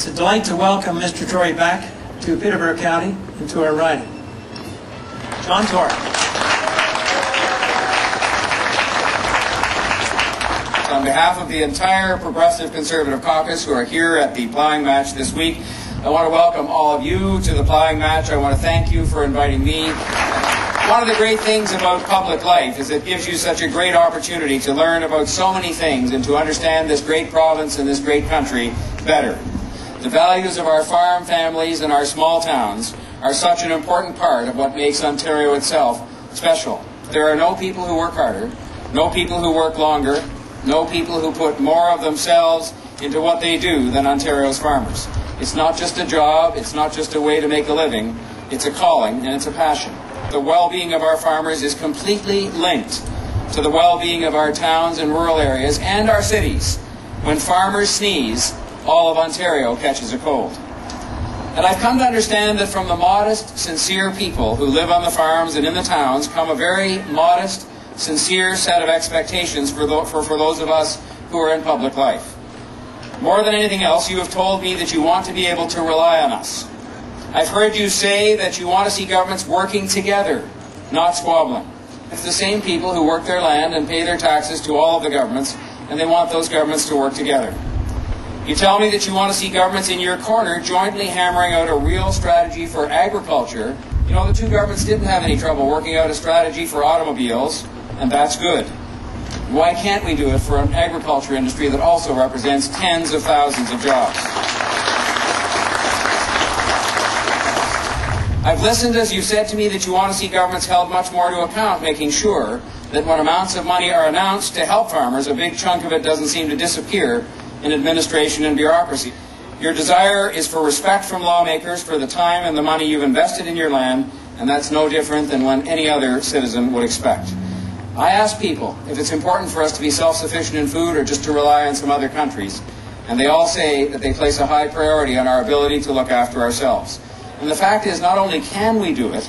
It's a delight to welcome Mr. Tory back to Peterborough County and to our riding. John Tory. On behalf of the entire Progressive Conservative Caucus who are here at the ploughing match this week, I want to welcome all of you to the ploughing match. I want to thank you for inviting me. One of the great things about public life is it gives you such a great opportunity to learn about so many things and to understand this great province and this great country better. The values of our farm families and our small towns are such an important part of what makes Ontario itself special. There are no people who work harder, no people who work longer, no people who put more of themselves into what they do than Ontario's farmers. It's not just a job, it's not just a way to make a living, it's a calling and it's a passion. The well-being of our farmers is completely linked to the well-being of our towns and rural areas and our cities. When farmers sneeze, all of Ontario catches a cold. And I've come to understand that from the modest, sincere people who live on the farms and in the towns come a very modest, sincere set of expectations for those of us who are in public life. More than anything else, you have told me that you want to be able to rely on us. I've heard you say that you want to see governments working together, not squabbling. It's the same people who work their land and pay their taxes to all of the governments, and they want those governments to work together. You tell me that you want to see governments in your corner jointly hammering out a real strategy for agriculture. You know, the two governments didn't have any trouble working out a strategy for automobiles, and that's good. Why can't we do it for an agriculture industry that also represents tens of thousands of jobs? I've listened as you said to me that you want to see governments held much more to account, making sure that when amounts of money are announced to help farmers, a big chunk of it doesn't seem to disappear in administration and bureaucracy. Your desire is for respect from lawmakers for the time and the money you've invested in your land, and that's no different than what any other citizen would expect. I ask people if it's important for us to be self-sufficient in food or just to rely on some other countries, and they all say that they place a high priority on our ability to look after ourselves. And the fact is, not only can we do it,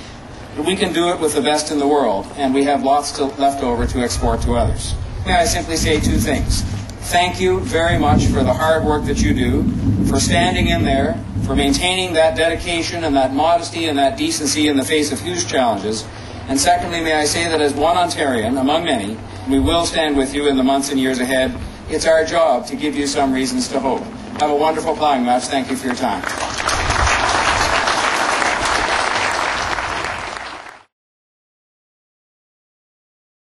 but we can do it with the best in the world, and we have lots left over to export to others. May I simply say two things. Thank you very much for the hard work that you do, for standing in there, for maintaining that dedication and that modesty and that decency in the face of huge challenges. And secondly, may I say that as one Ontarian, among many, we will stand with you in the months and years ahead. It's our job to give you some reasons to hope. Have a wonderful ploughing match. Thank you for your time.